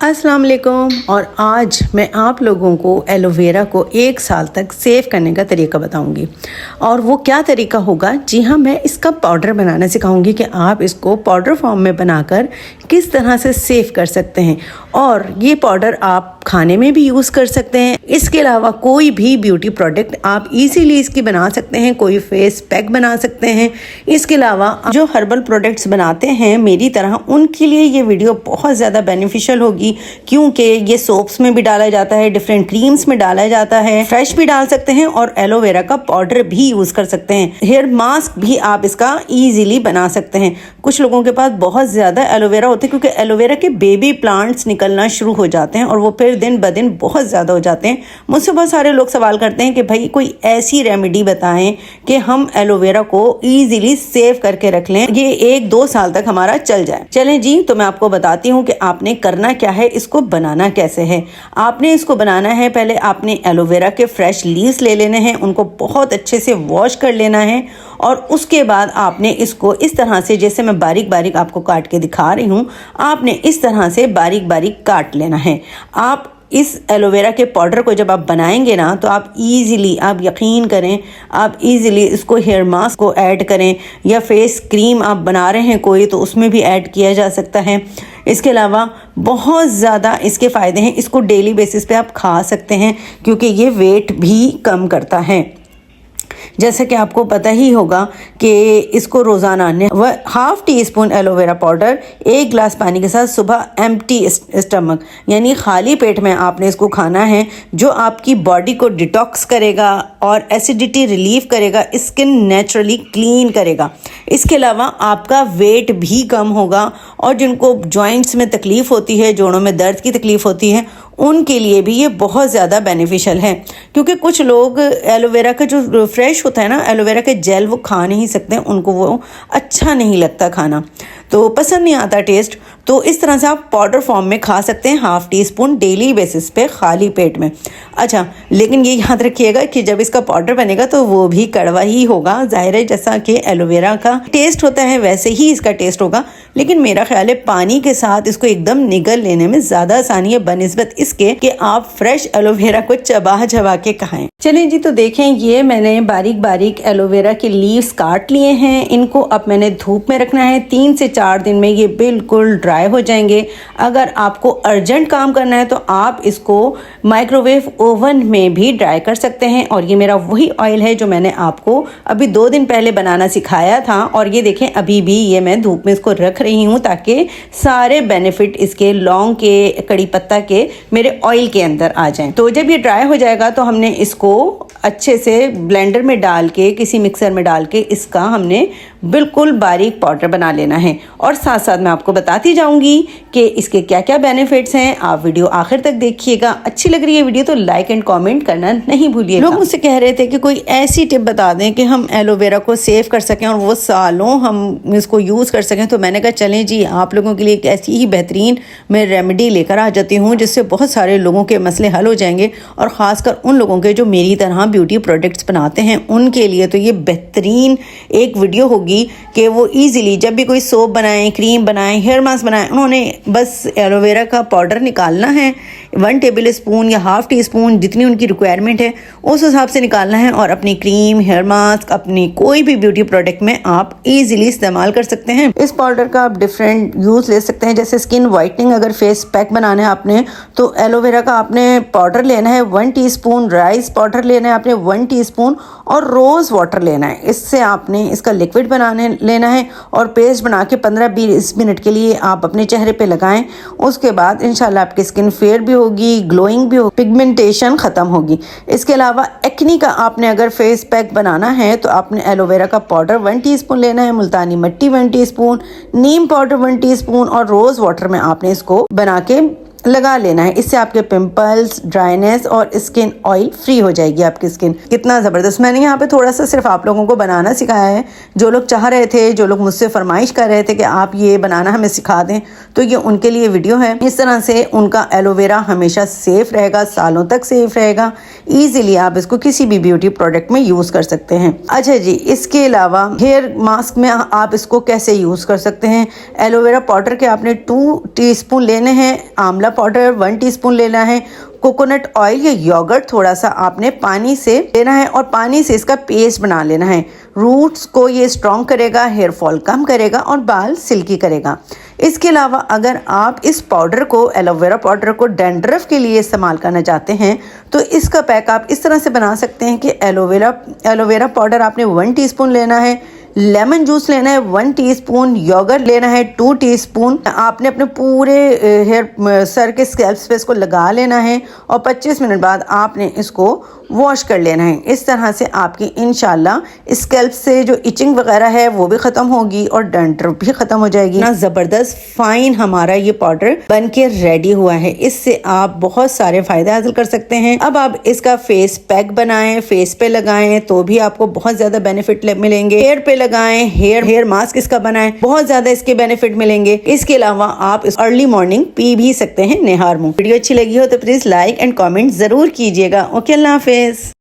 अस्सलाम वालेकुम। और आज मैं आप लोगों को एलोवेरा को 1 साल तक सेव करने का तरीका बताऊंगी। और वो क्या तरीका होगा? जी हाँ, मैं इसका पाउडर बनाना सिखाऊंगी कि आप इसको पाउडर फॉर्म में बनाकर किस तरह से सेव कर सकते हैं। और ये पाउडर आप खाने में भी यूज़ कर सकते हैं। इसके अलावा कोई भी ब्यूटी प्रोडक्ट आप इजीली इसकी बना सकते हैं। कोई फेस पैक बना सकते हैं। इसके अलावा जो हर्बल प्रोडक्ट्स बनाते हैं मेरी तरह, उनके लिए ये वीडियो बहुत ज़्यादा बेनिफिशियल होगी, क्योंकि ये सोप्स में भी डाला जाता है, डिफरेंट क्रीम्स में डाला जाता है, फ्रेश भी डाल सकते हैं और एलोवेरा का पाउडर भी यूज़ कर सकते हैं। हेयर मास्क भी आप इसका इजीली बना सकते हैं। कुछ लोगों के पास बहुत ज़्यादा एलोवेरा होते हैं, क्योंकि एलोवेरा के बेबी प्लांट्स निकलना शुरू हो जाते हैं और वो फिर दिन ब दिन बहुत ज़्यादा हो जाते हैं। मुझसे बहुत सारे लोग सवाल करते हैं कि भाई कोई ऐसी रेमेडी बताएं कि हम एलोवेरा को ईजिली सेव करके रख लें, ये 1-2 साल तक हमारा चल जाए। चलें जी, तो मैं आपको बताती हूँ कि आपने करना क्या है, इसको बनाना कैसे है। आपने इसको बनाना है, पहले आपने एलोवेरा के फ्रेश लीव्स ले लेने हैं, उनको बहुत अच्छे से वॉश कर लेना है। और उसके बाद आपने इसको इस तरह से, जैसे मैं बारीक बारीक आपको काट के दिखा रही हूँ, आपने इस तरह से बारीक बारीक काट लेना है। आप इस एलोवेरा के पाउडर को जब आप बनाएंगे ना, तो आप इजीली, आप यकीन करें, आप इजीली इसको हेयर मास्क को ऐड करें, या फेस क्रीम आप बना रहे हैं कोई, तो उसमें भी ऐड किया जा सकता है। इसके अलावा बहुत ज़्यादा इसके फ़ायदे हैं। इसको डेली बेसिस पे आप खा सकते हैं, क्योंकि ये वेट भी कम करता है। जैसे कि आपको पता ही होगा कि इसको रोज़ाना ½ टीस्पून एलोवेरा पाउडर 1 गिलास पानी के साथ सुबह एम्प्टी स्टमक, यानी खाली पेट में आपने इसको खाना है, जो आपकी बॉडी को डिटॉक्स करेगा और एसिडिटी रिलीव करेगा, स्किन नेचुरली क्लीन करेगा। इसके अलावा आपका वेट भी कम होगा। और जिनको जॉइंट्स में तकलीफ़ होती है, जोड़ों में दर्द की तकलीफ़ होती है, उनके लिए भी ये बहुत ज़्यादा बेनिफिशियल है। क्योंकि कुछ लोग एलोवेरा का जो फ्रेश होता है ना, एलोवेरा के जेल, वो खा नहीं सकते, उनको वो अच्छा नहीं लगता खाना, तो पसंद नहीं आता टेस्ट। तो इस तरह से आप पाउडर फॉर्म में खा सकते हैं ½ टीस्पून डेली बेसिस पे खाली पेट में। अच्छा, लेकिन ये याद रखिएगा कि जब इसका पाउडर बनेगा तो वो भी कड़वा ही होगा। जाहिर है, जैसा कि एलोवेरा का टेस्ट होता है वैसे ही इसका टेस्ट होगा, लेकिन मेरा ख्याल है पानी के साथ इसको एकदम निगल लेने में ज़्यादा आसानी है बनिस्बत इसके कि आप फ्रेश एलोवेरा को चबा चबा के खाएं। चलें जी, तो देखें, ये मैंने बारीक बारीक एलोवेरा के लीव्स काट लिए हैं। इनको अब मैंने धूप में रखना है। 3 से 4 दिन में ये बिल्कुल ड्राई हो जाएंगे। अगर आपको अर्जेंट काम करना है तो आप इसको माइक्रोवेव ओवन में भी ड्राई कर सकते हैं। और ये मेरा वही ऑयल है जो मैंने आपको अभी 2 दिन पहले बनाना सिखाया था। और ये देखें, अभी भी ये मैं धूप में इसको रख रही हूँ, ताकि सारे बेनिफिट इसके लौंग के, कड़ी पत्ता के मेरे ऑयल के अंदर आ जाएं। तो जब ये ड्राई हो जाएगा तो हमने इसको अच्छे से ब्लेंडर में डाल के, किसी मिक्सर में डाल के, इसका हमने बिल्कुल बारीक पाउडर बना लेना है। और साथ साथ मैं आपको बताती जाऊंगी कि इसके क्या क्या बेनिफिट्स हैं। आप वीडियो आखिर तक देखिएगा। अच्छी लग रही है वीडियो तो लाइक एंड कमेंट करना नहीं भूलिएगा। लोग मुझसे कह रहे थे कि कोई ऐसी टिप बता दें कि हम एलोवेरा को सेव कर सकें और वो सालों हम इसको यूज़ कर सकें। तो मैंने कहा चलें जी, आप लोगों के लिए एक ऐसी ही बेहतरीन मैं रेमेडी लेकर आ जाती हूँ, जिससे बहुत सारे लोगों के मसले हल हो जाएंगे। और ख़ासकर उन लोगों के जो मेरी तरह ब्यूटी प्रोडक्ट्स बनाते हैं, उनके लिए तो ये बेहतरीन एक वीडियो होगी कि वो इजीली जब भी कोई सोप बनाएं, क्रीम बनाएं, हेयर मास्क बनाएं, उन्होंने बस एलोवेरा का पाउडर निकालना है, 1 टेबल स्पून या ½ टीस्पून, जितनी उनकी रिक्वायरमेंट है उस हिसाब से निकालना है, और अपनी क्रीम, हेयर मास्क, अपनी कोई भी ब्यूटी प्रोडक्ट में आप इजीली इस्तेमाल कर सकते हैं। इस पाउडर का आप डिफरेंट यूज़ ले सकते हैं। जैसे स्किन वाइटनिंग, अगर फेस पैक बनाना है आपने, तो एलोवेरा का आपने पाउडर लेना है 1 टीस्पून, राइस पाउडर लेना है आपने 1 टीस्पून, और रोज़ वाटर लेना है। इससे आपने इसका लिक्विड बनाने लेना है और पेस्ट बना के 15-20 मिनट के लिए आप अपने चेहरे पे लगाएं। उसके बाद इंशाल्लाह आपकी स्किन फेयर भी होगी, ग्लोइंग भी होगी, पिगमेंटेशन ख़त्म होगी। इसके अलावा एक्नी का आपने अगर फेस पैक बनाना है तो आपने एलोवेरा का पाउडर 1 टीस्पून लेना है, मुल्तानी मिट्टी 1 टीस्पून, नीम पाउडर 1 टीस्पून, और रोज़ वाटर में आपने इसको बना के लगा लेना है। इससे आपके पिंपल्स, ड्राइनेस और स्किन ऑयल फ्री हो जाएगी आपकी स्किन। कितना ज़बरदस्त। मैंने यहाँ पे थोड़ा सा सिर्फ आप लोगों को बनाना सिखाया है। जो लोग चाह रहे थे, जो लोग मुझसे फरमाइश कर रहे थे कि आप ये बनाना हमें सिखा दें, तो ये उनके लिए वीडियो है। इस तरह से उनका एलोवेरा हमेशा सेफ रहेगा, सालों तक सेफ रहेगा। ईजिली आप इसको किसी भी ब्यूटी प्रोडक्ट में यूज़ कर सकते हैं। अच्छा जी, इसके अलावा हेयर मास्क में आप इसको कैसे यूज़ कर सकते हैं? एलोवेरा पाउडर के आपने 2 टीस्पून लेने हैं, आंवला पाउडर 1 टीस्पून लेना है, कोकोनट ऑयल या योगर्ट थोड़ा सा आपने पानी से लेना है और पानी से इसका पेस्ट बना लेना है। रूट्स को ये स्ट्रॉन्ग करेगा, हेयर फॉल कम करेगा और बाल सिल्की करेगा। इसके अलावा अगर आप इस पाउडर को, एलोवेरा पाउडर को डैंड्रफ के लिए इस्तेमाल करना चाहते हैं तो इसका पैक आप इस तरह से बना सकते हैं कि एलोवेरा पाउडर आपने 1 टीस्पून लेना है, लेमन जूस लेना है 1 टीस्पून, योगर्ट लेना है 2 टीस्पून। आपने अपने पूरे हेयर सर के स्कैल्प्स पे इसको लगा लेना है और 25 मिनट बाद आपने इसको वॉश कर लेना है। इस तरह से आपकी इंशाल्लाह स्कैल्प से जो इचिंग वगैरह है वो भी ख़त्म होगी और डैंड्रफ भी ख़त्म हो जाएगी। ना ज़बरदस्त फाइन हमारा ये पाउडर बन के रेडी हुआ है। इससे आप बहुत सारे फ़ायदे हासिल कर सकते हैं। अब आप इसका फेस पैक बनाएं, फेस पे लगाएं तो भी आपको बहुत ज़्यादा बेनिफिट मिलेंगे। हेयर पे लगाएं, हेयर मास्क इसका बनाएं, बहुत ज़्यादा इसके बेनिफिट मिलेंगे। इसके अलावा आप इस अर्ली मॉर्निंग पी भी सकते हैं निहार मुँह। वीडियो अच्छी लगी हो तो प्लीज़ लाइक एंड कॉमेंट ज़रूर कीजिएगा। ओके, अल्लाह हाफिज़।